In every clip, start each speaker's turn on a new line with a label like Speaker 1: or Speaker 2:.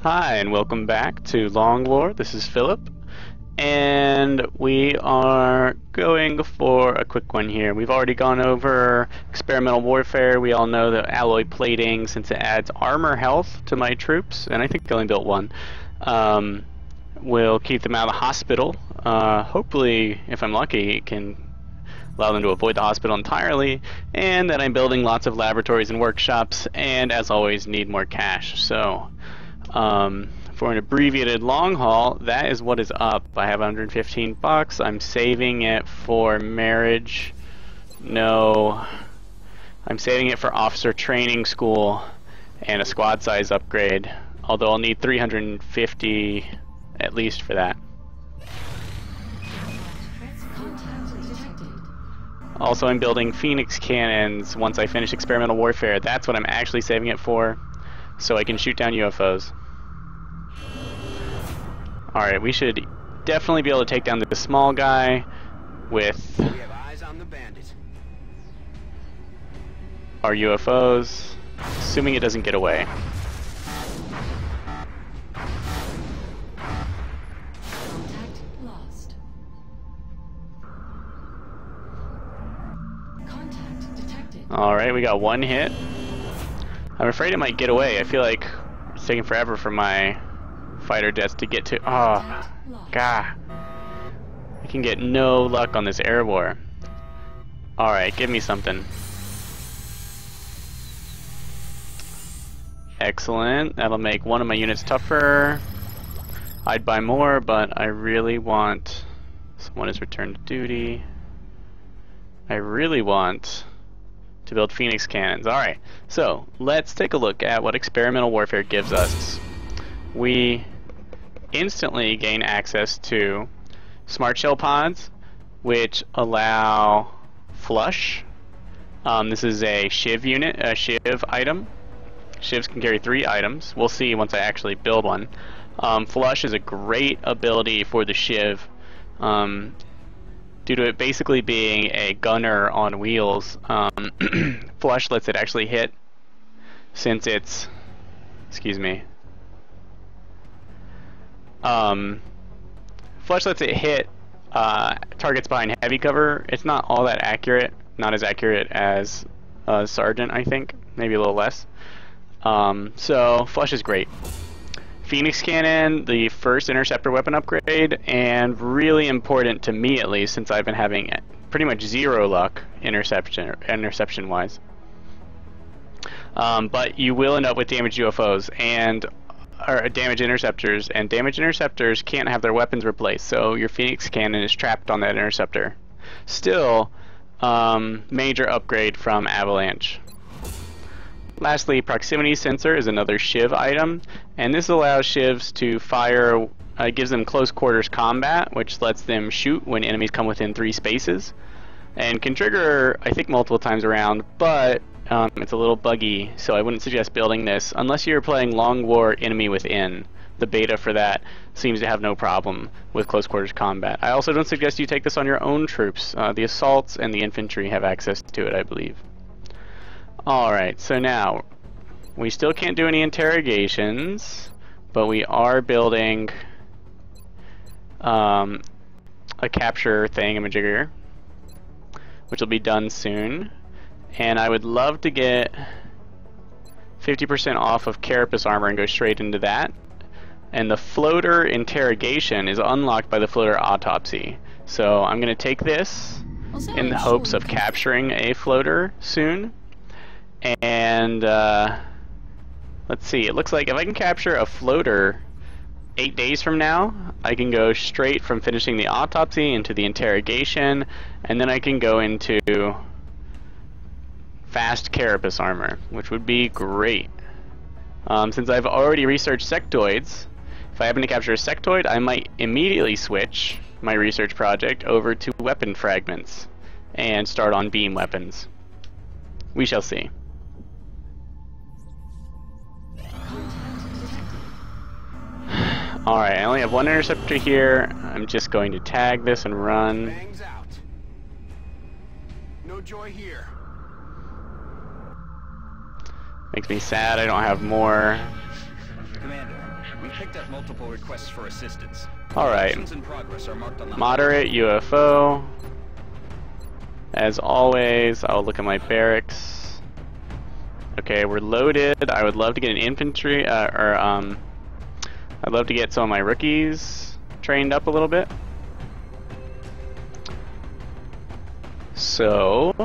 Speaker 1: Hi, and welcome back to Long War. This is Philip, and we are going for a quick one here. We've already gone over experimental warfare. We all know the alloy plating, since it adds armor health to my troops, and I think I only built one, will keep them out of the hospital. Hopefully, if I'm lucky, it can allow them to avoid the hospital entirely, and then I'm building lots of laboratories and workshops, and as always, need more cash. So for an abbreviated long haul, that is what is up. I have 115 bucks. I'm saving it for marriage. No, I'm saving it for officer training school and a squad size upgrade, although I'll need 350 at least for that. Also, I'm building Phoenix cannons once I finish experimental warfare. That's what I'm actually saving it for, so I can shoot down UFOs. Alright, we should definitely be able to take down the small guy with
Speaker 2: We have eyes on the bandit.
Speaker 1: our UFOs, assuming it doesn't get away.
Speaker 3: Contact lost. Contact detected.
Speaker 1: Alright, we got one hit. I'm afraid it might get away. I feel like it's taking forever for my fighter jets to get to. Oh, God. I can get no luck on this air war. Alright, give me something. Excellent. That'll make one of my units tougher. I'd buy more, but I really want. Someone has returned to duty. I really want to build Phoenix cannons. Alright, so let's take a look at what experimental warfare gives us. We instantly gain access to smart shell pods, which allow flush. This is a shiv unit, a shiv item. Shivs can carry 3 items. We'll see once I actually build one. Flush is a great ability for the shiv, due to it basically being a gunner on wheels. Flush lets it actually hit, since it's, excuse me, Flush lets it hit targets behind heavy cover. It's not all that accurate, not as accurate as Sergeant, I think, maybe a little less. So Flush is great. Phoenix Cannon, the first interceptor weapon upgrade, and really important to me at least, since I've been having pretty much zero luck interception wise. But you will end up with damaged UFOs or damaged interceptors, and damaged interceptors can't have their weapons replaced, so your Phoenix Cannon is trapped on that interceptor. Still, major upgrade from Avalanche. Lastly, proximity sensor is another shiv item, and this allows shivs to fire, gives them close quarters combat, which lets them shoot when enemies come within 3 spaces, and can trigger, I think, multiple times around, but it's a little buggy, so I wouldn't suggest building this unless you're playing Long War Enemy Within. The beta for that seems to have no problem with close quarters combat. I also don't suggest you take this on your own troops. The assaults and the infantry have access to it, I believe. Alright, so now, we still can't do any interrogations, but we are building a capture thingamajigger, which will be done soon. And I would love to get 50% off of Carapace armor and go straight into that. And the floater interrogation is unlocked by the floater autopsy. So I'm going to take this in the hopes of capturing a floater soon. And let's see, it looks like if I can capture a floater 8 days from now, I can go straight from finishing the autopsy into the interrogation, and then I can go into fast Carapace armor, which would be great. Since I've already researched sectoids, if I happen to capture a sectoid, I might immediately switch my research project over to weapon fragments and start on beam weapons. We shall see. Alright, I only have one interceptor here. I'm just going to tag this and run.
Speaker 2: Bangs out. No joy here.
Speaker 1: Makes me sad I don't have more.
Speaker 2: Commander, We picked up multiple requests for assistance.
Speaker 1: Alright.
Speaker 2: Actions in progress are marked on the
Speaker 1: Moderate UFO. As always, I'll look at my barracks. Okay, we're loaded. I would love to get an infantry, I'd love to get some of my rookies trained up a little bit. So,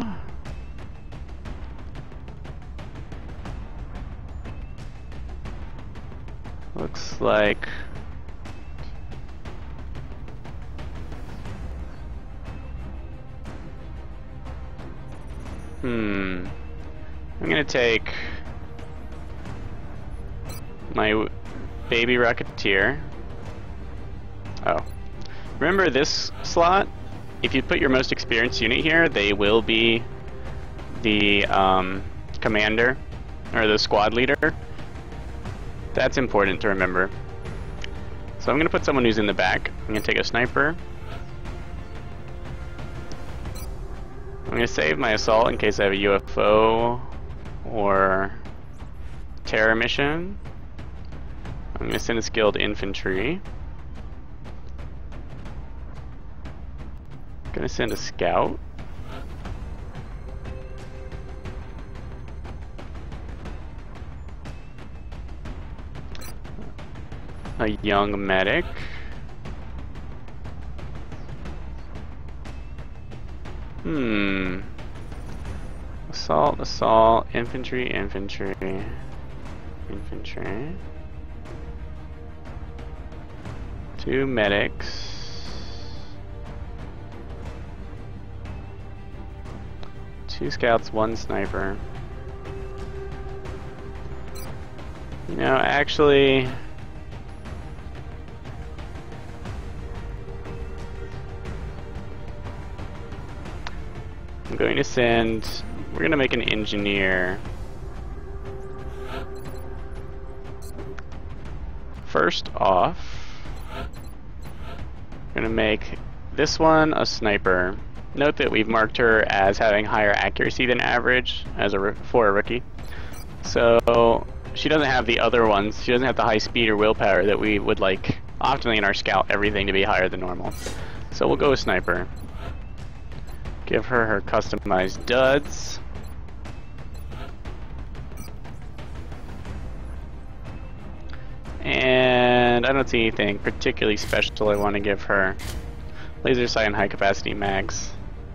Speaker 1: looks like I'm gonna take my baby Rocketeer. Oh, remember this slot? If you put your most experienced unit here, they will be the commander or the squad leader. That's important to remember. So I'm gonna put someone who's in the back. I'm gonna take a sniper. I'm gonna save my assault in case I have a UFO or terror mission. I'm gonna send a skilled infantry. Gonna send a scout. A young medic. Assault, infantry. Two medics. Two scouts, one sniper. You know, actually, I'm going to send, we're going to make an engineer. First off, we're going to make this one a sniper. Note that we've marked her as having higher accuracy than average as for a rookie. So she doesn't have the other ones. She doesn't have the high speed or willpower that we would like often in our scout everything to be higher than normal. So we'll go with sniper. Give her her customized duds. And I don't see anything particularly special I want to give her. Laser sight and high capacity mags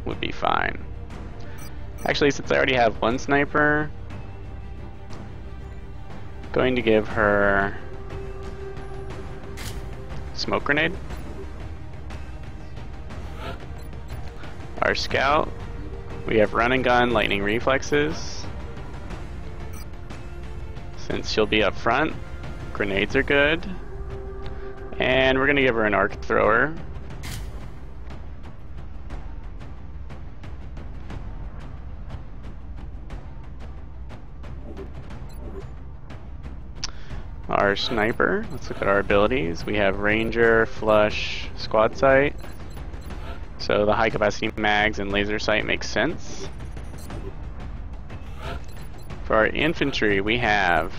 Speaker 1: would be fine. Actually, since I already have one sniper, I'm going to give her smoke grenade. Our scout, we have run and gun, lightning reflexes. Since she'll be up front, grenades are good. And we're gonna give her an arc thrower. Our sniper, let's look at our abilities. We have ranger, flush, squad sight. So the high capacity mags and laser sight makes sense. For our infantry, we have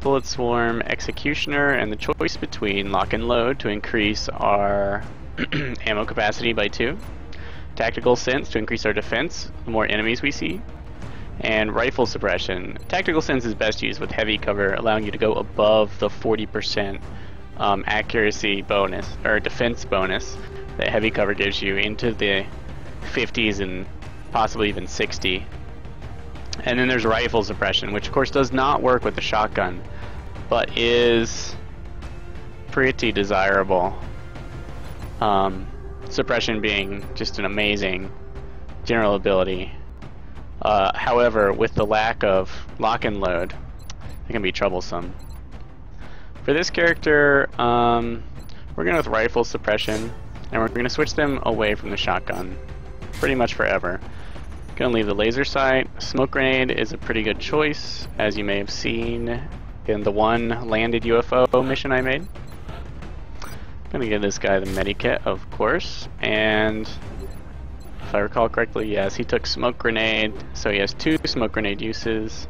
Speaker 1: bullet swarm, executioner, and the choice between lock and load to increase our ammo capacity by 2. Tactical sense to increase our defense the more enemies we see. And rifle suppression. Tactical sense is best used with heavy cover, allowing you to go above the 40% accuracy bonus, or defense bonus, that heavy cover gives you into the 50s and possibly even 60. And then there's rifle suppression, which of course does not work with the shotgun, but is pretty desirable. Suppression being just an amazing general ability. However, with the lack of lock and load, it can be troublesome. For this character, we're going with rifle suppression, and we're going to switch them away from the shotgun pretty much forever. Going to leave the laser sight. Smoke grenade is a pretty good choice, as you may have seen in the one landed UFO mission I made. Going to give this guy the medikit, of course, and if I recall correctly, yes, he took smoke grenade, so he has 2 smoke grenade uses.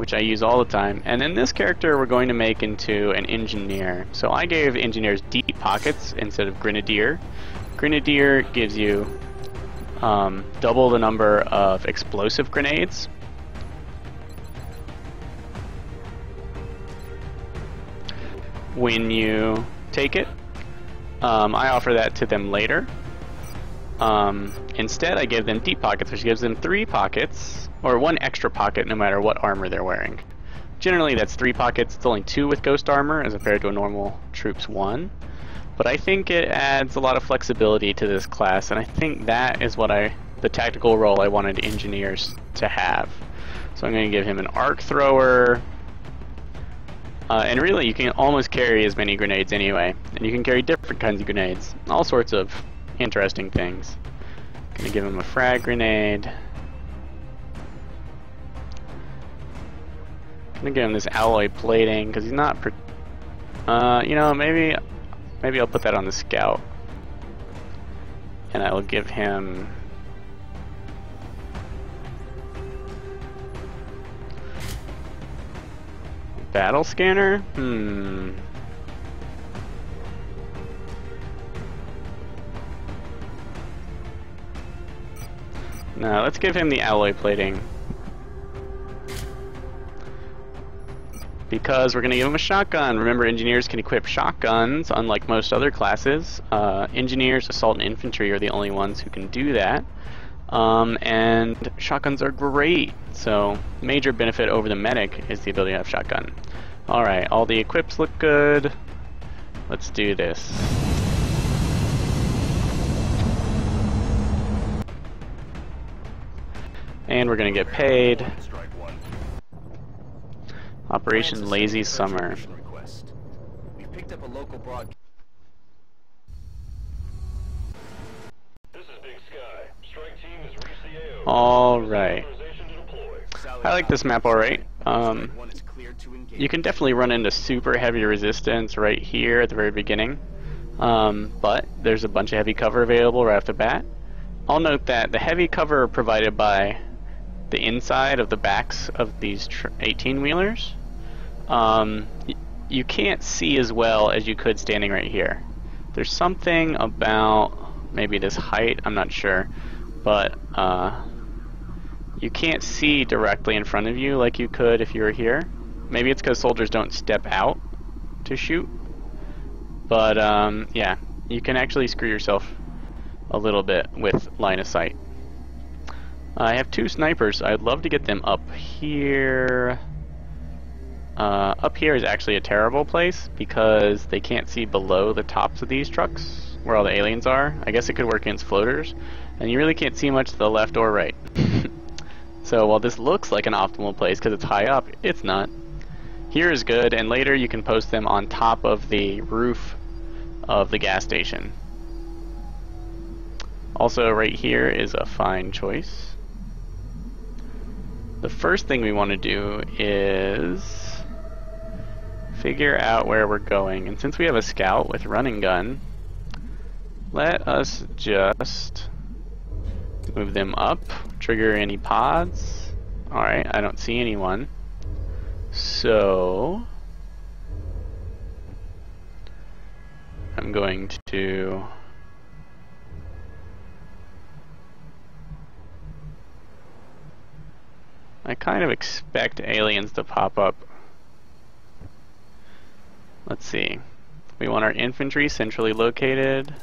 Speaker 1: which I use all the time. And then this character we're going to make into an engineer. So I gave engineers deep pockets instead of grenadier. Grenadier gives you double the number of explosive grenades. When you take it, I offer that to them later. Instead, I give them deep pockets, which gives them 3 pockets, or 1 extra pocket no matter what armor they're wearing. Generally, that's 3 pockets. It's only 2 with ghost armor as compared to a normal troops 1. But I think it adds a lot of flexibility to this class, and I think that is what the tactical role I wanted engineers to have. So I'm going to give him an arc thrower. And really, you can almost carry as many grenades anyway. And you can carry different kinds of grenades. All sorts of interesting things. Gonna give him a frag grenade. Gonna give him this alloy plating, because he's not... you know, maybe I'll put that on the scout. And I will give him... battle scanner? No, let's give him the alloy plating. Because we're going to give him a shotgun. Remember, engineers can equip shotguns, unlike most other classes. Engineers, assault, and infantry are the only ones who can do that. And shotguns are great. So, major benefit over the medic is the ability to have shotgun. Alright, all the equips look good. Let's do this. And we're gonna get paid. Operation Lazy Summer.
Speaker 2: We've picked up a local broadcast.
Speaker 4: This is Big Sky. Strike team is reached the AO.
Speaker 1: Alright.
Speaker 4: Authorization to deploy.
Speaker 1: I like this map alright. You can definitely run into super heavy resistance right here at the very beginning. But there's a bunch of heavy cover available right off the bat. I'll note that the heavy cover provided by the inside of the backs of these 18-wheelers, you can't see as well as you could standing right here. There's something about maybe this height, I'm not sure, but you can't see directly in front of you like you could if you were here. Maybe it's because soldiers don't step out to shoot, but yeah, you can actually screw yourself a little bit with line of sight. I have 2 snipers. I'd love to get them up here. Up here is actually a terrible place because they can't see below the tops of these trucks where all the aliens are. I guess it could work against floaters, and you really can't see much to the left or right. So while this looks like an optimal place because it's high up, it's not. Here is good, and later you can post them on top of the roof of the gas station. Also right here is a fine choice. The first thing we want to do is figure out where we're going, and since we have a scout with running gun, let us just move them up, trigger any pods. Alright, I don't see anyone. So I'm going to I kind of expect aliens to pop up. Let's see. We want our infantry centrally located.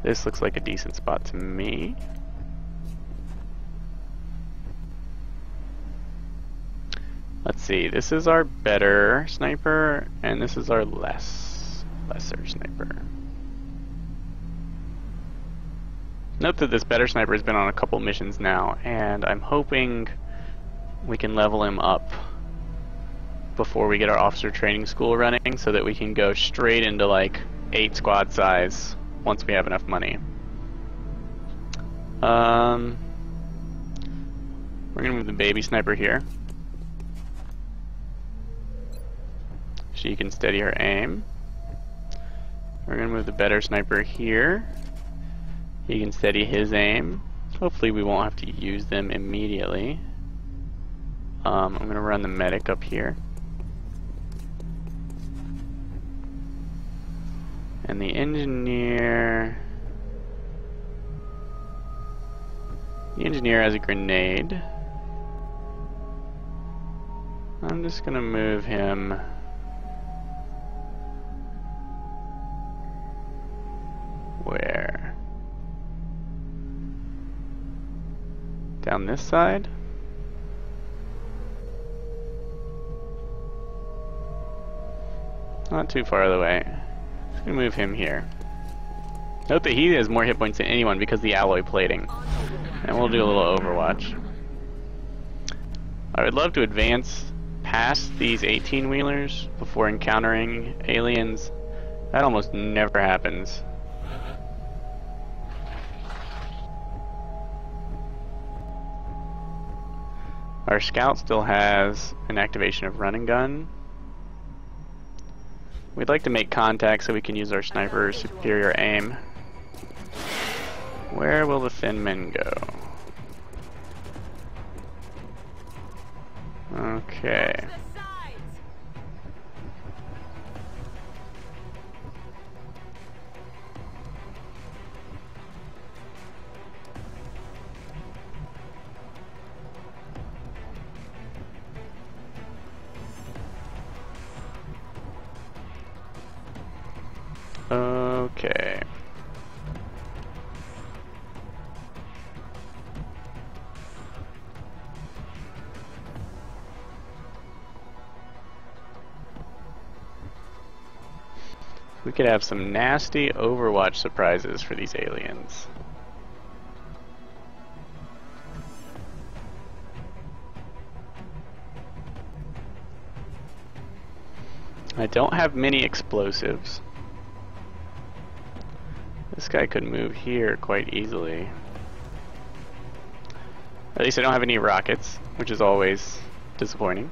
Speaker 1: This looks like a decent spot to me. Let's see, this is our better sniper, and this is our lesser sniper. Note that this better sniper has been on a couple missions now, and I'm hoping we can level him up before we get our officer training school running so that we can go straight into like 8 squad size once we have enough money. We're gonna move the baby sniper here so you can steady her aim. We're gonna move the better sniper here He can steady his aim. Hopefully we won't have to use them immediately. I'm going to run the medic up here. And the engineer... The engineer has a grenade. I'm just going to move him... Where? Down this side? Not too far away. Just gonna move him here. Note that he has more hit points than anyone because of the alloy plating. And we'll do a little Overwatch. I would love to advance past these 18-wheelers before encountering aliens. That almost never happens. Our scout still has an activation of run and gun. We'd like to make contact so we can use our sniper's superior aim. Where will the thin men go? Okay. Okay. We could have some nasty Overwatch surprises for these aliens. I don't have many explosives. This guy could move here quite easily. At least I don't have any rockets, which is always disappointing.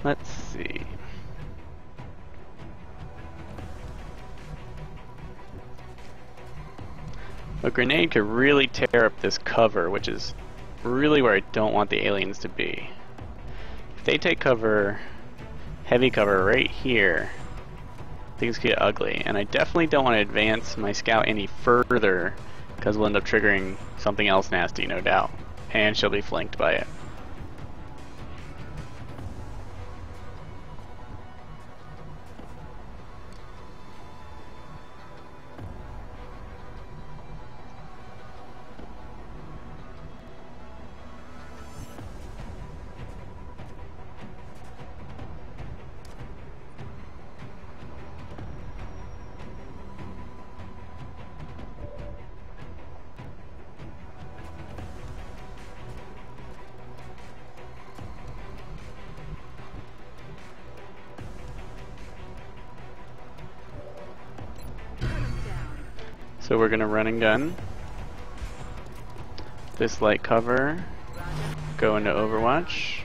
Speaker 1: Let's see. A grenade could really tear up this cover, which is really where I don't want the aliens to be. If they take cover, heavy cover right here, things get ugly. And I definitely don't want to advance my scout any further because we'll end up triggering something else nasty, no doubt. And she'll be flanked by it. So we're gonna run and gun this light cover, go into Overwatch.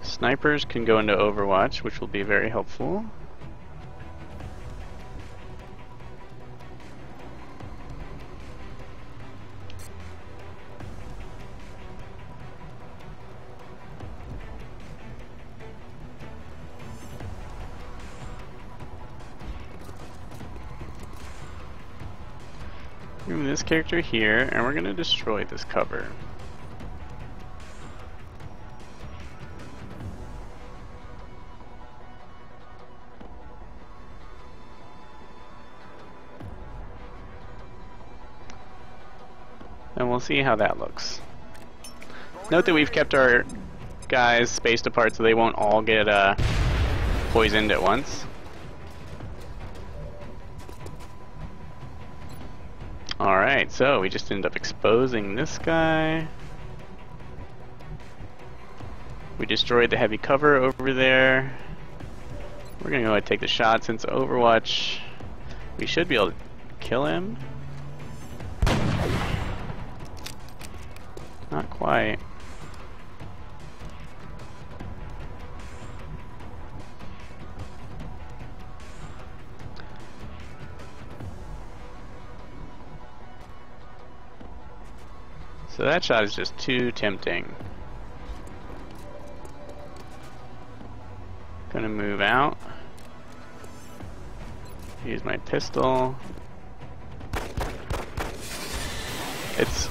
Speaker 1: Snipers can go into Overwatch, which will be very helpful. Move this character here, and we're gonna destroy this cover. And we'll see how that looks. Note that we've kept our guys spaced apart so they won't all get poisoned at once. Alright, so we just ended up exposing this guy. We destroyed the heavy cover over there. We're gonna go ahead and take the shot since Overwatch. We should be able to kill him. Not quite. So that shot is just too tempting. Gonna move out. Use my pistol.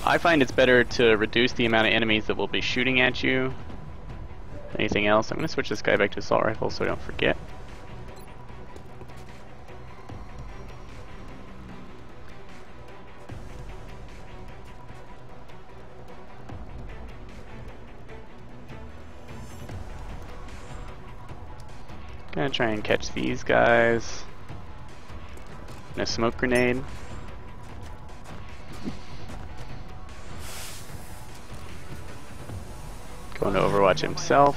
Speaker 1: I find it's better to reduce the amount of enemies that will be shooting at you. Anything else? I'm gonna switch this guy back to assault rifle so I don't forget. Gonna try and catch these guys. And a smoke grenade. Going to Overwatch himself.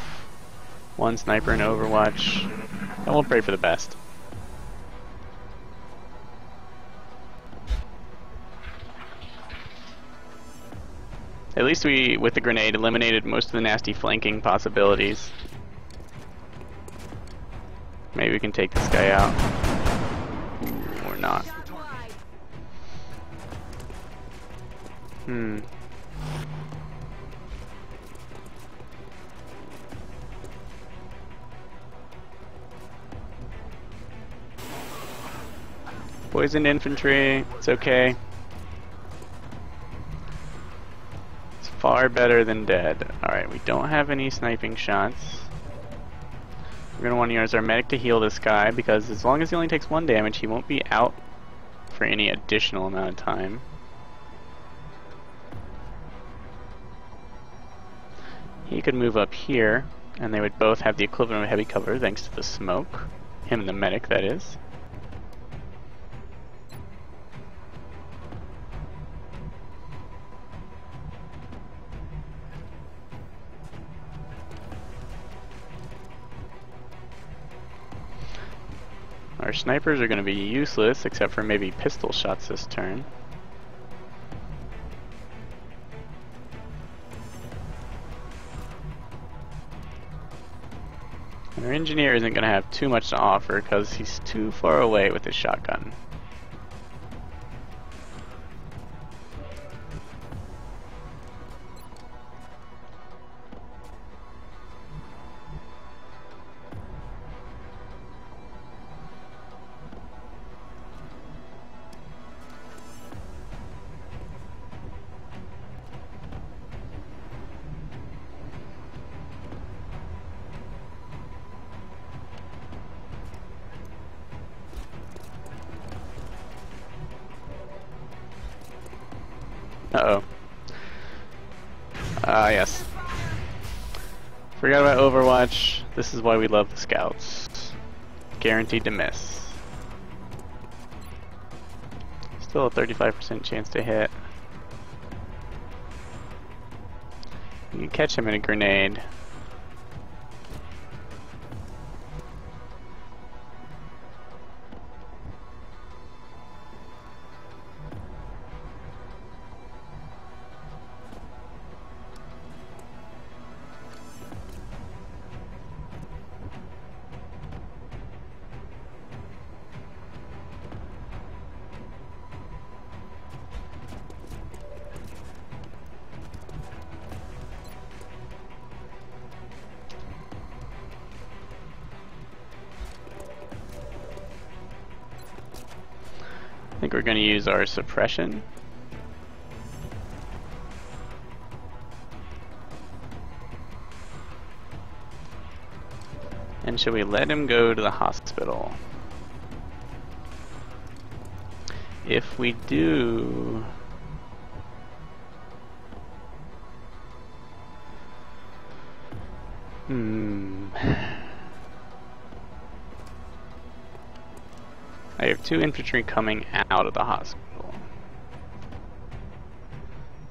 Speaker 1: One sniper in Overwatch. And we'll pray for the best. At least we, with the grenade, eliminated most of the nasty flanking possibilities. Maybe we can take this guy out. Or not. Poisoned infantry, it's okay. It's far better than dead. Alright, we don't have any sniping shots. We're going to want to use our medic to heal this guy because as long as he only takes 1 damage, he won't be out for any additional amount of time. He could move up here, and they would both have the equivalent of heavy cover thanks to the smoke. Him and the medic, that is. Our snipers are going to be useless, except for maybe pistol shots this turn. And our engineer isn't going to have too much to offer because he's too far away with his shotgun. Uh-oh. Yes. Forgot about Overwatch. This is why we love the scouts. Guaranteed to miss. Still a 35% chance to hit. You can catch him in a grenade. I think we're going to use our suppression. And should we let him go to the hospital? If we do... I have 2 infantry coming out of the hospital.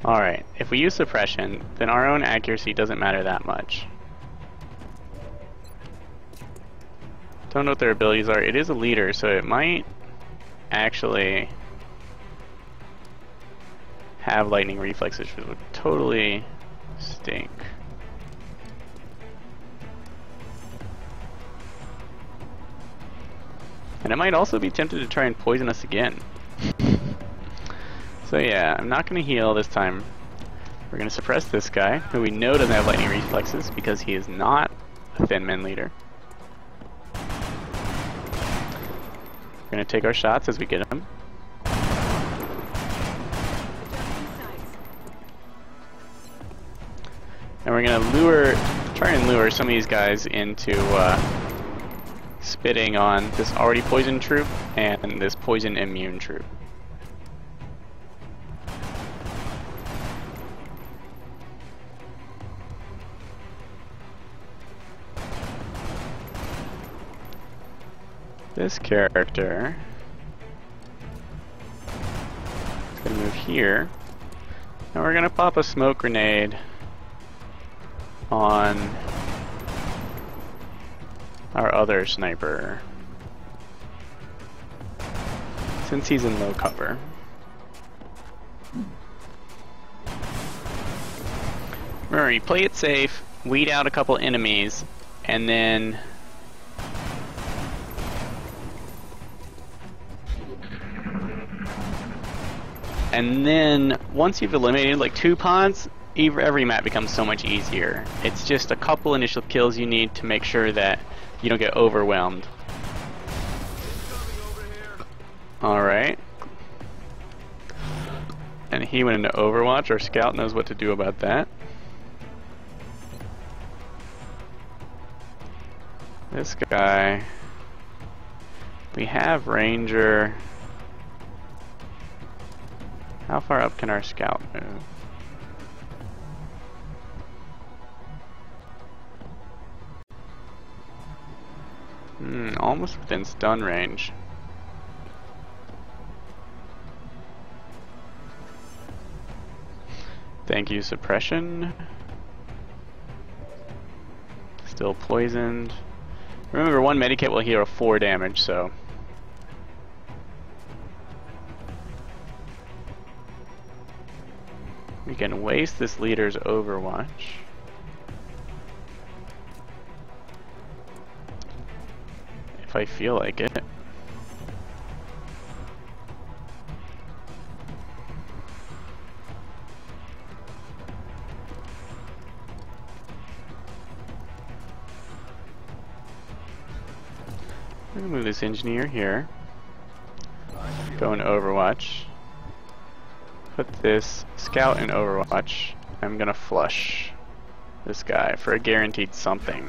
Speaker 1: Alright, if we use suppression, then our own accuracy doesn't matter that much. Don't know what their abilities are. It is a leader, so it might actually have lightning reflexes, which would totally stink. And it might also be tempted to try and poison us again. So yeah, I'm not going to heal this time. We're going to suppress this guy, who we know doesn't have lightning reflexes because he is not a thin men leader. We're going to take our shots as we get them. And we're going to try and lure some of these guys into spitting on this already poisoned troop and this poison immune troop. This character is going to move here, and we're going to pop a smoke grenade on our other sniper, since he's in low cover. Remember, you play it safe, weed out a couple enemies, and then once you've eliminated like 2 pods, every map becomes so much easier. It's just a couple initial kills you need to make sure that you don't get overwhelmed. Alright. And he went into Overwatch. Our scout knows what to do about that. This guy... We have Ranger. How far up can our scout move? Almost within stun range. Thank you, suppression. Still poisoned. Remember, 1 medikit will heal 4 damage, so... We can waste this leader's Overwatch. If I feel like it. I'm gonna move this engineer here. Go in Overwatch. Put this scout in Overwatch. I'm gonna flush this guy for a guaranteed something.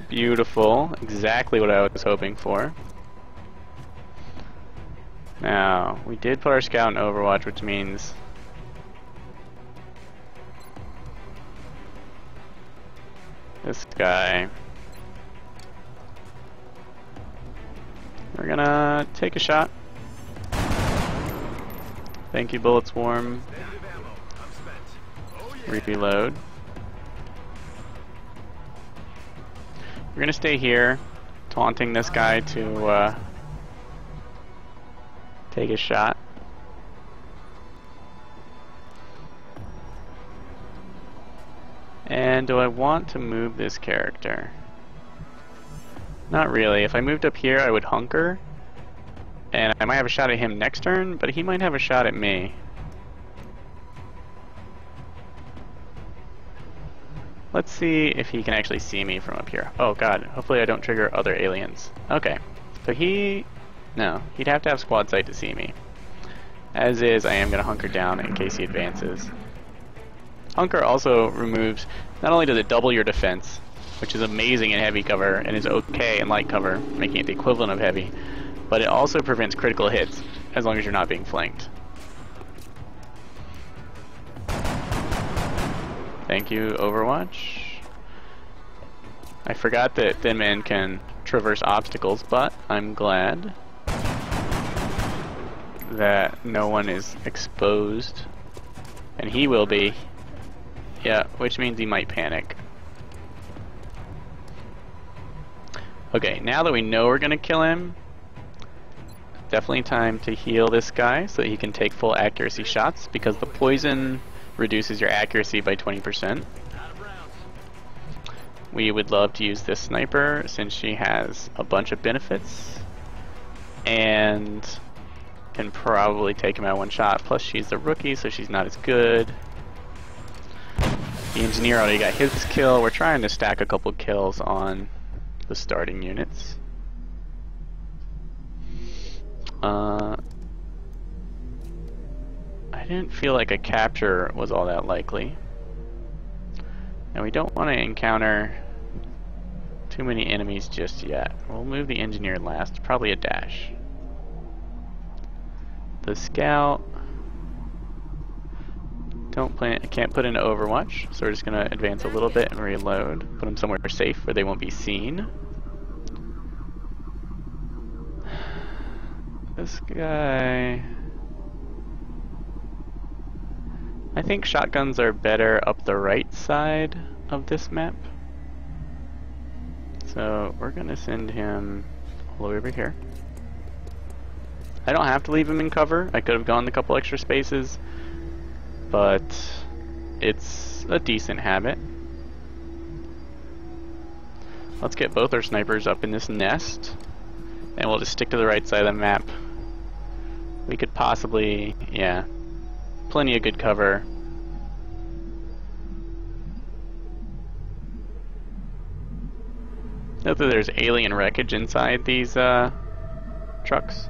Speaker 1: Beautiful. Exactly what I was hoping for. Now, we did put our scout in Overwatch, which means this guy. We're gonna take a shot. Thank you, Bullets Warm. Reload. We're gonna stay here, taunting this guy to take a shot. And do I want to move this character? Not really. If I moved up here, I would hunker. And I might have a shot at him next turn, but he might have a shot at me. Let's see if he can actually see me from up here. Oh god, hopefully I don't trigger other aliens. Okay, so no, he'd have to have squad sight to see me. As is, I am going to hunker down in case he advances. Hunker also removes, not only does it double your defense, which is amazing in heavy cover and is okay in light cover, making it the equivalent of heavy, but it also prevents critical hits as long as you're not being flanked. Thank you, Overwatch. I forgot that Thin Man can traverse obstacles, but I'm glad that no one is exposed. And he will be. Yeah, which means he might panic. Okay, now that we know we're gonna kill him, definitely time to heal this guy so that he can take full accuracy shots, because the poison reduces your accuracy by 20%. We would love to use this sniper since she has a bunch of benefits and can probably take him out one shot. Plus she's a rookie, so she's not as good. The engineer already got his kill. We're trying to stack a couple kills on the starting units. I didn't feel like a capture was all that likely. And we don't want to encounter too many enemies just yet. We'll move the engineer last, probably a dash. The scout, can't put into Overwatch, so we're just gonna advance a little bit and reload. Put them somewhere safe where they won't be seen. This guy, I think shotguns are better up the right side of this map. So we're gonna send him all the way over here. I don't have to leave him in cover. I could have gone a couple extra spaces, but it's a decent habit. Let's get both our snipers up in this nest, and we'll just stick to the right side of the map. We could possibly, yeah, plenty of good cover. Note that there's alien wreckage inside these trucks.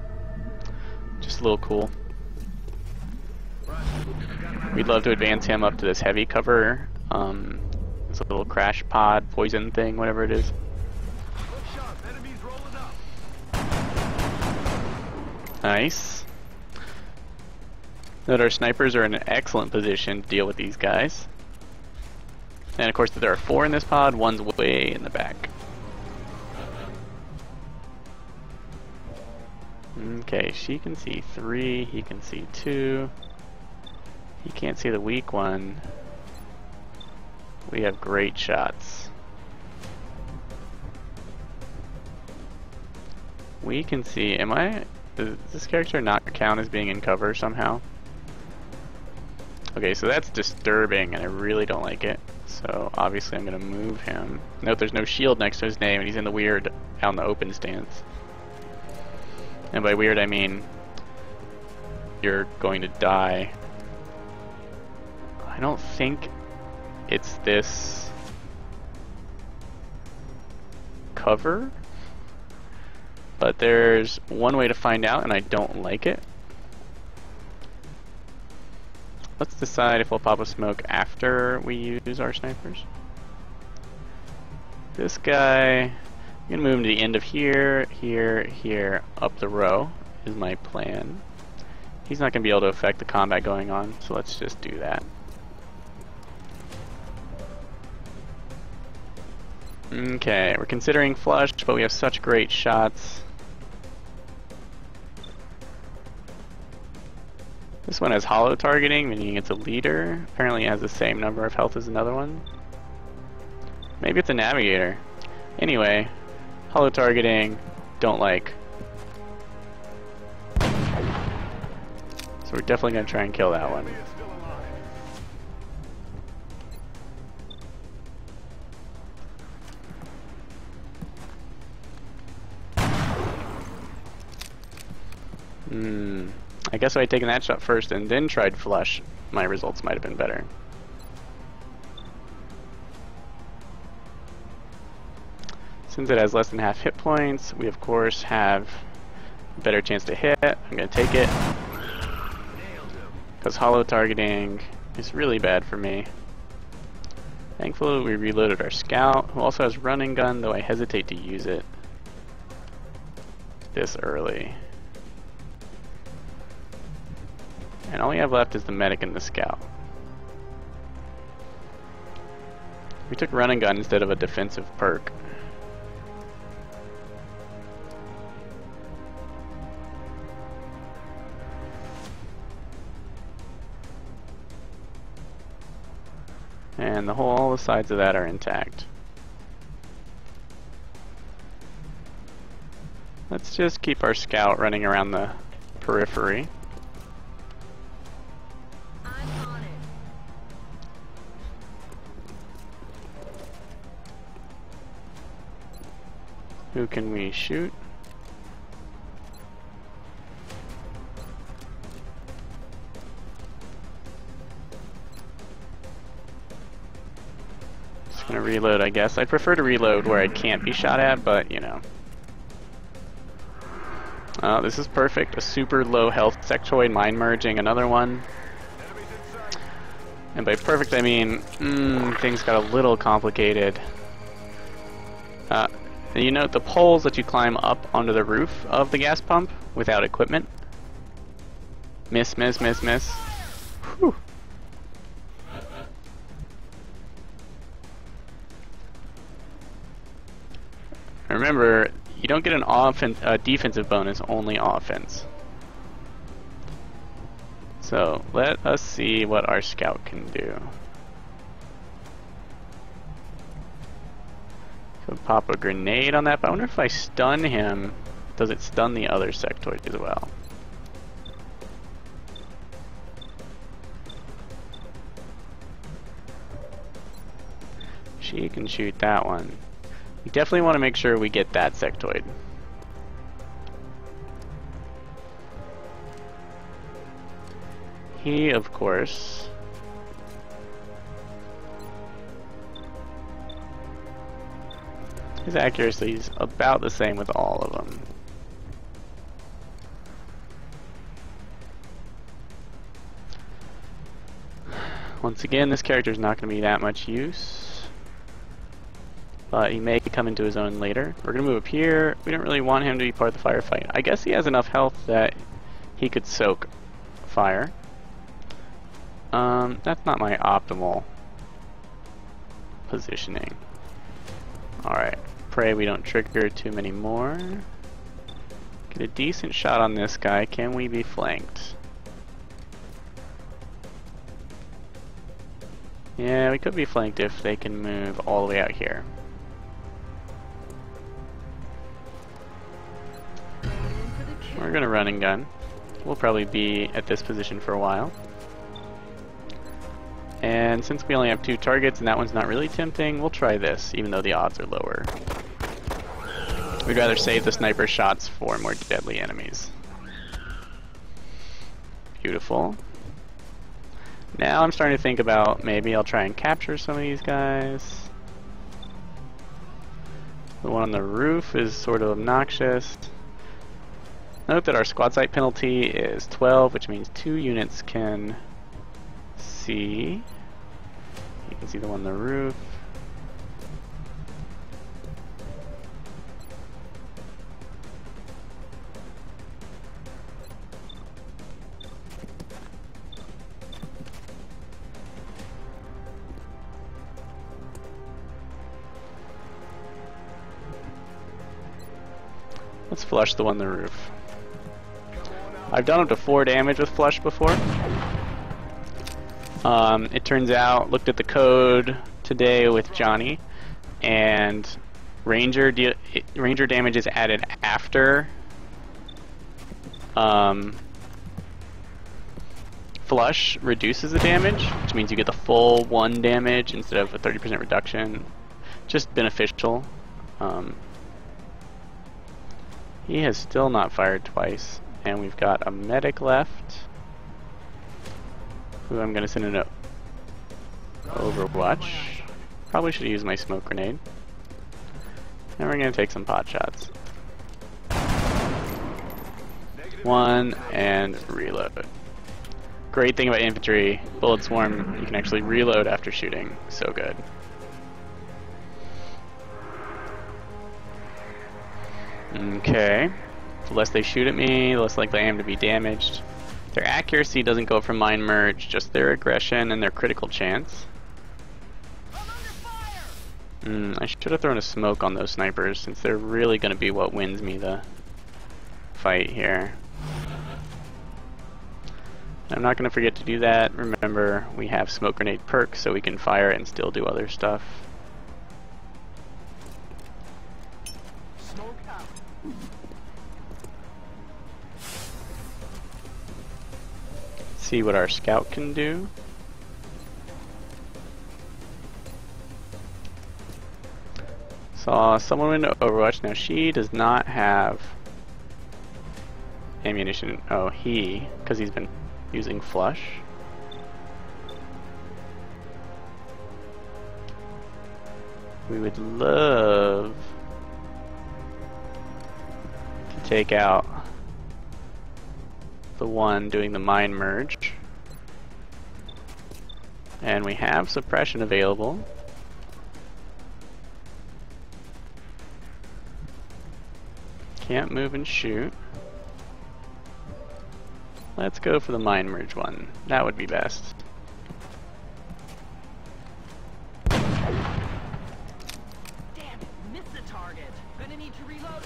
Speaker 1: Just a little cool. We'd love to advance him up to this heavy cover. It's a little crash pod, poison thing, whatever it is. Nice. Note our snipers are in an excellent position to deal with these guys. And of course there are 4 in this pod, one's way in the back. Okay, she can see 3, he can see 2. He can't see the weak one. We have great shots. We can see, does this character not count as being in cover somehow? Okay, so that's disturbing and I really don't like it. So obviously I'm gonna move him. Note there's no shield next to his name and he's in the weird out in the open stance. And by weird I mean you're going to die. I don't think it's this cover, but there's one way to find out and I don't like it. Let's decide if we'll pop a smoke after we use our snipers. This guy, I'm gonna move him to the end of here, here, here, up the row is my plan. He's not gonna be able to affect the combat going on, so let's just do that. Okay, we're considering flush, but we have such great shots. This one has hollow targeting, meaning it's a leader. Apparently it has the same number of health as another one. Maybe it's a navigator. Anyway, hollow targeting, don't like. So we're definitely going to try and kill that one. I guess if I had taken that shot first and then tried flush, my results might have been better. Since it has less than half hit points, we of course have a better chance to hit. I'm going to take it. Because hollow targeting is really bad for me. Thankfully we reloaded our scout, who also has running gun, though I hesitate to use it this early. And all we have left is the medic and the scout. We took running gun instead of a defensive perk. And all the sides of that are intact. Let's just keep our scout running around the periphery.
Speaker 5: I'm on it.
Speaker 1: Who can we shoot? Just gonna reload, I guess. I'd prefer to reload where I can't be shot at, but you know. This is perfect. A super low health sectoid mind merging another one. And by perfect I mean, things got a little complicated. You note the poles that you climb up onto the roof of the gas pump without equipment. Miss, miss, miss, miss. Whew. Remember, you don't get an defensive bonus, only offense. So let us see what our scout can do. Could pop a grenade on that, but I wonder if I stun him, does it stun the other sectoid as well? She can shoot that one. We definitely want to make sure we get that sectoid. He, of course, his accuracy is about the same with all of them. Once again, this character is not going to be that much use, but he may come into his own later. We're going to move up here. We don't really want him to be part of the firefight. I guess he has enough health that he could soak fire. That's not my optimal positioning. Alright, pray we don't trigger too many more. Get a decent shot on this guy. Can we be flanked? Yeah, we could be flanked if they can move all the way out here. We're gonna run and gun. We'll probably be at this position for a while. And since we only have 2 targets and that one's not really tempting, we'll try this, even though the odds are lower. We'd rather save the sniper shots for more deadly enemies. Beautiful. Now I'm starting to think about maybe I'll try and capture some of these guys. The one on the roof is sort of obnoxious. Note that our squad site penalty is 12, which means 2 units can see. You can see the one on the roof. Let's flush the one on the roof. I've done up to 4 damage with flush before. It turns out, looked at the code today with Johnny, and ranger damage is added after flush reduces the damage, which means you get the full 1 damage instead of a 30% reduction. Just beneficial. He has still not fired twice, and we've got a medic left, who I'm going to send an Overwatch. Probably should use my smoke grenade. And we're going to take some pot shots. 1 and reload. Great thing about infantry, bullet swarm, you can actually reload after shooting. So good. Okay. The less they shoot at me, the less likely I am to be damaged. Their accuracy doesn't go from mind merge, just their aggression and their critical chance. I should have thrown a smoke on those snipers, since they're really going to be what wins me the fight here. I'm not going to forget to do that. Remember, we have smoke grenade perks, so we can fire it and still do other stuff.
Speaker 2: Smoke out.
Speaker 1: See what our scout can do. Saw someone in Overwatch. Now she does not have ammunition. Oh, because he's been using flush. We would love to take out the one doing the mind merge. And we have suppression available. Can't move and shoot. Let's go for the mind merge one. That would be best.
Speaker 2: Damn it, missed the target. Gonna need to reload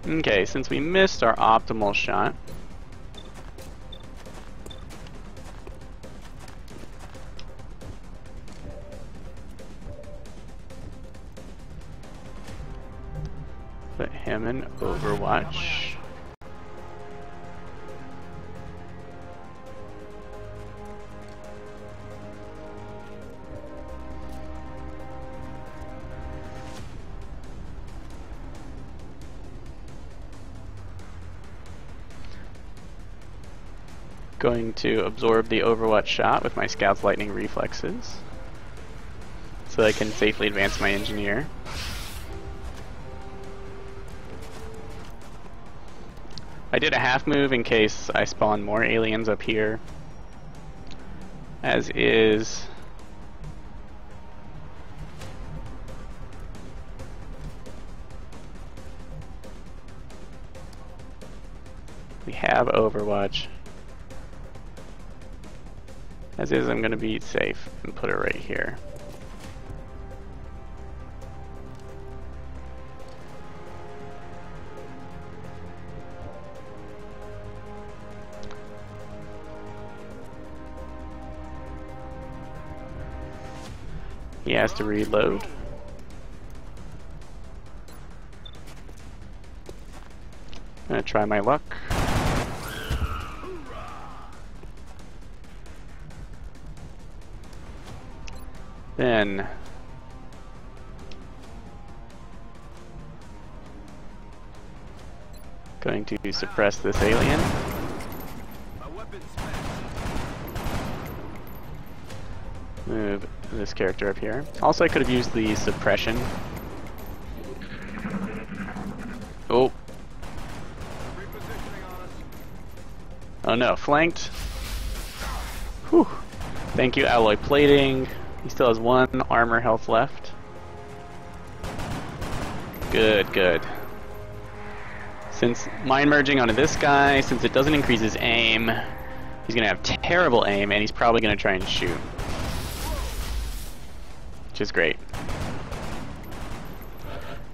Speaker 2: soon.
Speaker 1: Okay, since we missed our optimal shot, put him in Overwatch. Going to absorb the Overwatch shot with my Scout's lightning reflexes, so I can safely advance my engineer. I did a half move in case I spawn more aliens up here, as is we have Overwatch. As is, I'm going to be safe and put it right here. He has to reload. I'm going to try my luck. Then going to suppress this alien. Move this character up here. Also, I could have used the suppression. Oh. Oh no, flanked. Whew. Thank you, alloy plating. He still has one armor health left. Good, good. Since mind merging onto this guy, since it doesn't increase his aim, he's gonna have terrible aim, and he's probably gonna try and shoot. Which is great.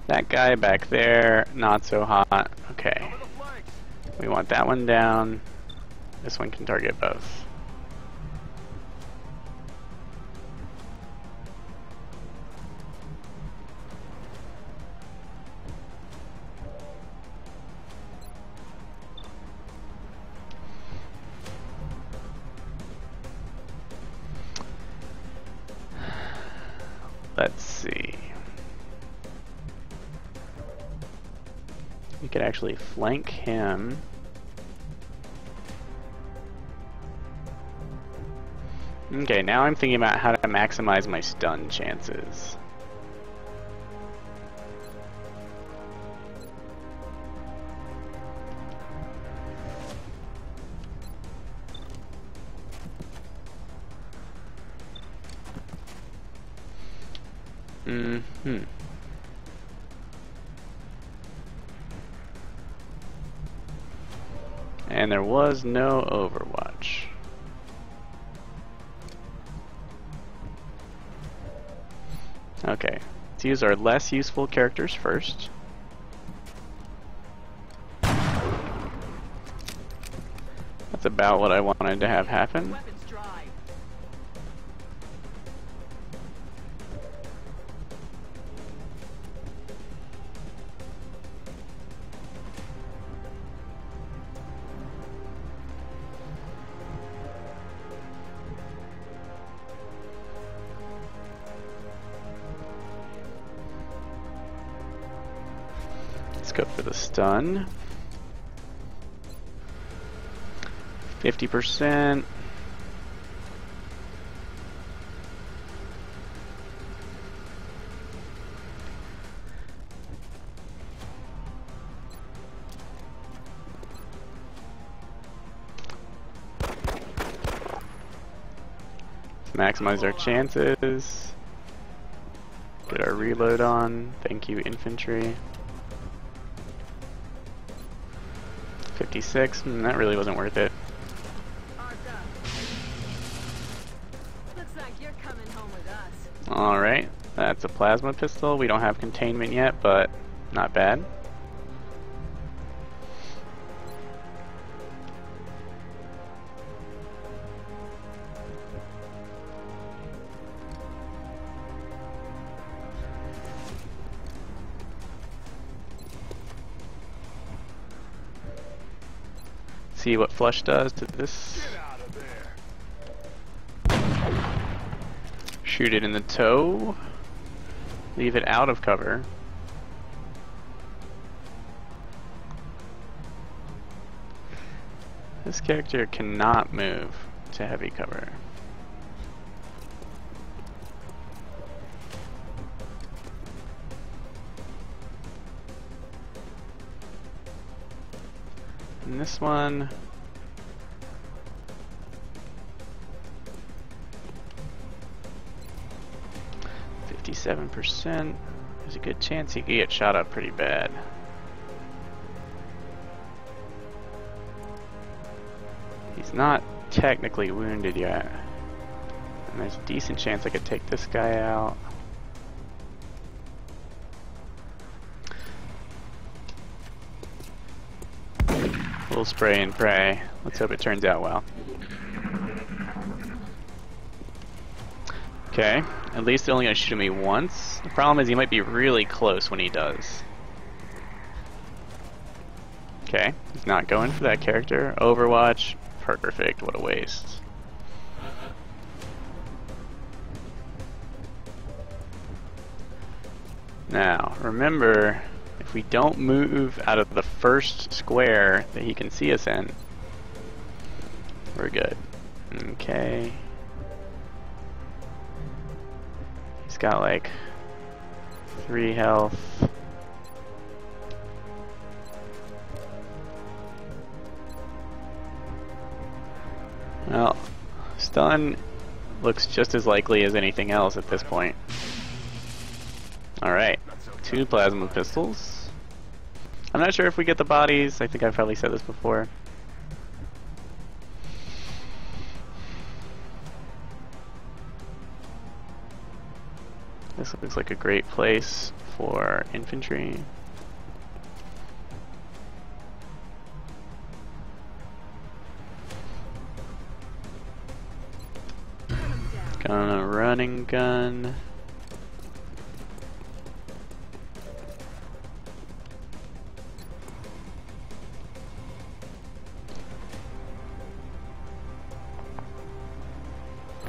Speaker 1: That guy back there, not so hot. Okay. We want that one down. This one can target both. Let's see. We could actually flank him. Okay, now I'm thinking about how to maximize my stun chances. And there was no Overwatch. Okay, let's use our less useful characters first. That's about what I wanted to have happen.
Speaker 2: Weapons dry.
Speaker 1: Let's go for the stun. 50%. Let's maximize our chances. Get our reload on. Thank you, infantry. 56. That really wasn't worth it.
Speaker 2: Looks like you're coming home with us.
Speaker 1: Alright, that's a plasma pistol. We don't have containment yet, but not bad. See what flush does to this. Shoot it in the toe. Leave it out of cover. This character cannot move to heavy cover. And this one, %. There's a good chance he could get shot up pretty bad. He's not technically wounded yet. And there's a decent chance I could take this guy out. We'll spray and pray. Let's hope it turns out well. Okay, at least they're only going to shoot me once. The problem is he might be really close when he does. Okay, he's not going for that character. Overwatch, perfect, what a waste. Now, remember, if we don't move out of the first square that he can see us in, we're good. Okay. He's got like 3 health. Well, stun looks just as likely as anything else at this point. Alright, 2 plasma pistols. I'm not sure if we get the bodies. I think I've probably said this before. This looks like a great place for infantry. Gonna run and gun.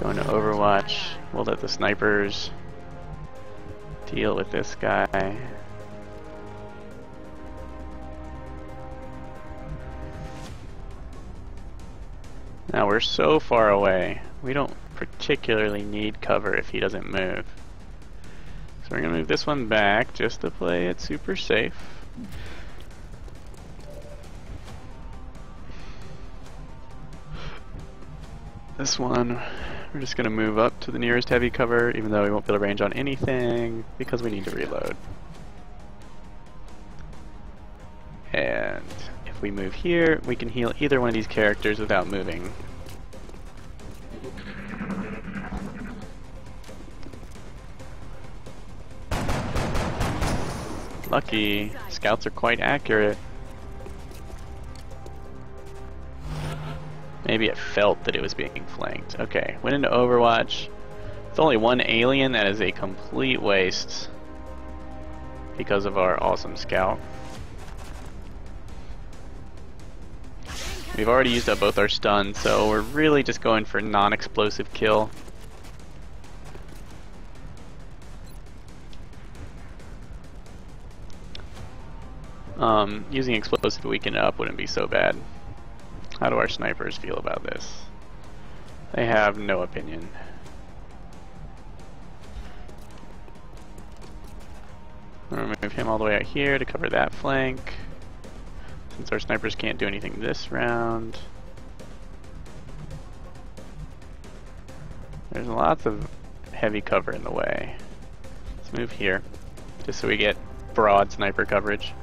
Speaker 1: Going to Overwatch. We'll let the snipers deal with this guy. Now we're so far away. We don't particularly need cover if he doesn't move. So we're gonna move this one back just to play it super safe. This one, we're just gonna move up to the nearest heavy cover, even though we won't be able to range on anything because we need to reload. And if if we move here, we can heal either one of these characters without moving. Lucky, scouts are quite accurate. Maybe it felt that it was being flanked. Okay, went into Overwatch. It's only one alien, that is a complete waste because of our awesome scout. We've already used up both our stuns, so we're really just going for non-explosive kill. Using explosive to weaken it up wouldn't be so bad. How do our snipers feel about this? They have no opinion. I'm gonna move him all the way out here to cover that flank, since our snipers can't do anything this round. There's lots of heavy cover in the way. Let's move here, just so we get broad sniper coverage.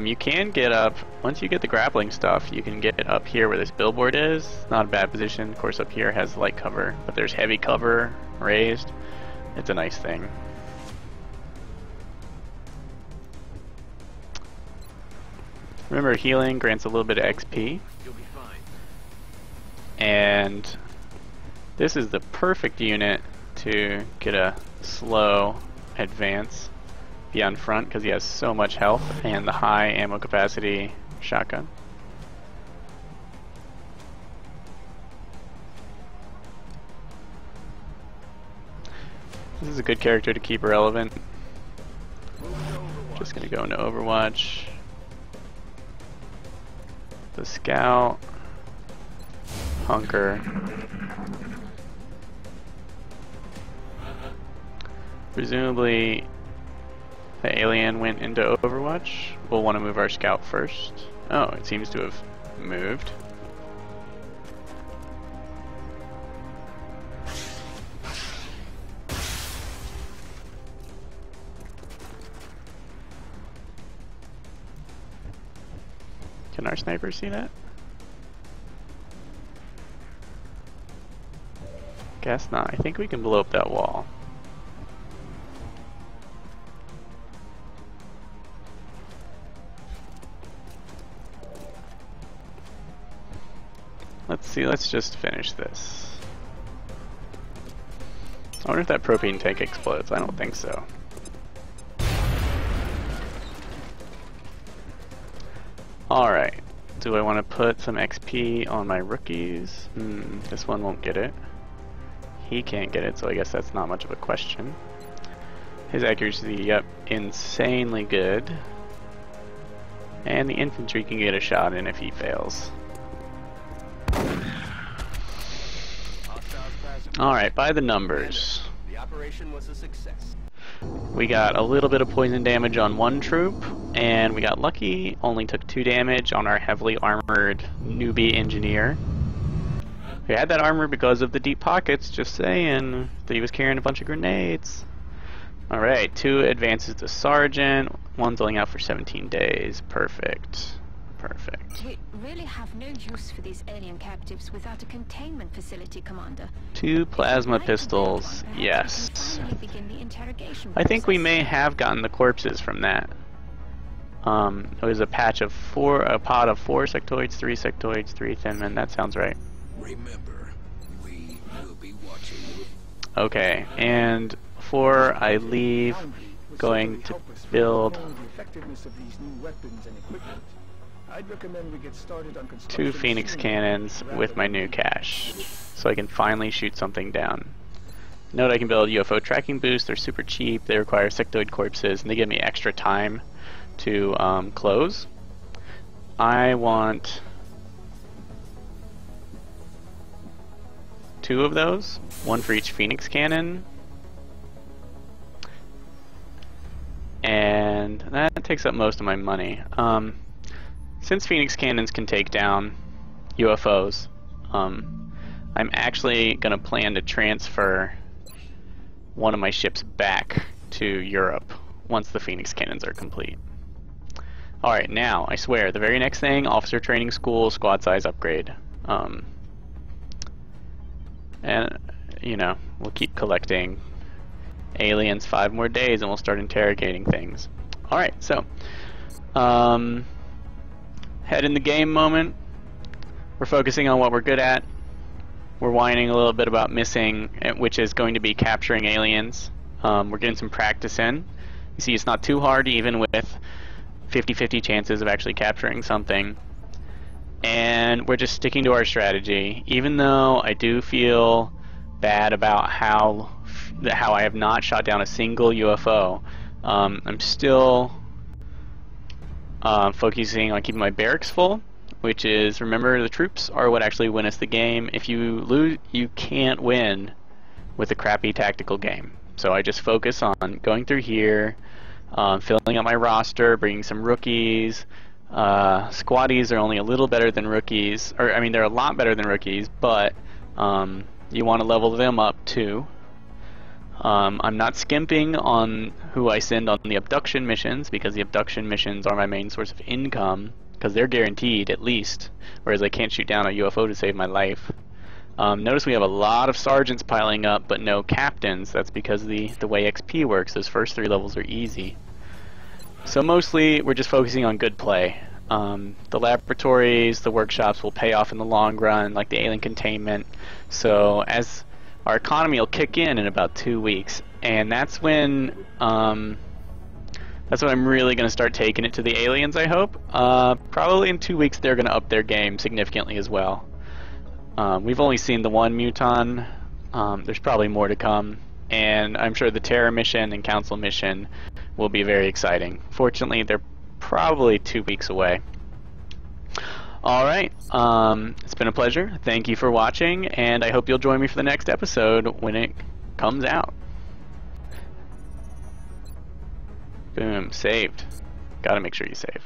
Speaker 1: You can get up, once you get the grappling stuff, you can get up here where this billboard is. Not a bad position. Of course up here has light cover, but there's heavy cover raised. It's a nice thing. Remember, healing grants a little bit of XP.
Speaker 5: You'll be fine.
Speaker 1: And this is the perfect unit to get a slow advance beyond front because he has so much health and the high ammo capacity shotgun. This is a good character to keep relevant. Just gonna go into Overwatch. The scout, hunker. Presumably the alien went into Overwatch. We'll want to move our scout first. Oh, it seems to have moved. Can our sniper see that? Guess not. I think we can blow up that wall. Let's see, let's just finish this. I wonder if that propane tank explodes. I don't think so. Alright, do I want to put some XP on my rookies? This one won't get it. He can't get it, so I guess that's not much of a question. His accuracy, yep, insanely good. And the infantry can get a shot in if he fails. Alright, by the numbers.
Speaker 5: The operation was a success.
Speaker 1: We got a little bit of poison damage on one troop, and we got lucky, only took 2 damage on our heavily armored newbie engineer. We had that armor because of the deep pockets, just saying, that he was carrying a bunch of grenades. Alright, 2 advances to sergeant, one's only out for 17 days, perfect. Perfect.
Speaker 6: We really have no use for these alien captives without a containment facility, Commander.
Speaker 1: 2 plasma pistols, yes. I think we may have gotten the corpses from that. It was a patch of 4, a pod of 4 sectoids, 3 sectoids, 3 thin men. That sounds right.
Speaker 5: Remember, we will be watching.
Speaker 1: Okay, and before I leave, going to build
Speaker 7: I'd recommend we get started on
Speaker 1: 2 Phoenix cannons with my new cache, so I can finally shoot something down. Note I can build UFO tracking boosts. They're super cheap. They require sectoid corpses, and they give me extra time to close. I want 2 of those, 1 for each Phoenix cannon, and that takes up most of my money. Since Phoenix cannons can take down UFOs, I'm actually going to plan to transfer one of my ships back to Europe once the Phoenix cannons are complete. Alright, now, I swear, the very next thing, officer training school, squad size upgrade. And, you know, we'll keep collecting aliens 5 more days and we'll start interrogating things. Alright, so, head in the game moment. We're focusing on what we're good at. We're whining a little bit about missing, which is going to be capturing aliens. We're getting some practice in. You see, it's not too hard, even with 50-50 chances of actually capturing something. And we're just sticking to our strategy, even though I do feel bad about how I have not shot down a single UFO. I'm still focusing on keeping my barracks full, which is, remember, the troops are what actually win us the game. If you lose, you can't win with a crappy tactical game. So I just focus on going through here, filling out my roster, bringing some rookies. Squaddies are only a little better than rookies, or I mean, they're a lot better than rookies, but you want to level them up too. I'm not skimping on who I send on the abduction missions, because the abduction missions are my main source of income, because they're guaranteed at least, whereas I can't shoot down a UFO to save my life. Notice we have a lot of sergeants piling up, but no captains. That's because the way XP works, those first 3 levels are easy. So mostly we're just focusing on good play. The laboratories, the workshops will pay off in the long run, like the alien containment. So as our economy will kick in about 2 weeks, and that's when I'm really going to start taking it to the aliens, I hope. Probably in 2 weeks they're going to up their game significantly as well. We've only seen the one muton. There's probably more to come, and I'm sure the Terror mission and Council mission will be very exciting. Fortunately, they're probably 2 weeks away. Alright, it's been a pleasure. Thank you for watching, and I hope you'll join me for the next episode when it comes out. Boom, saved. Gotta make sure you save.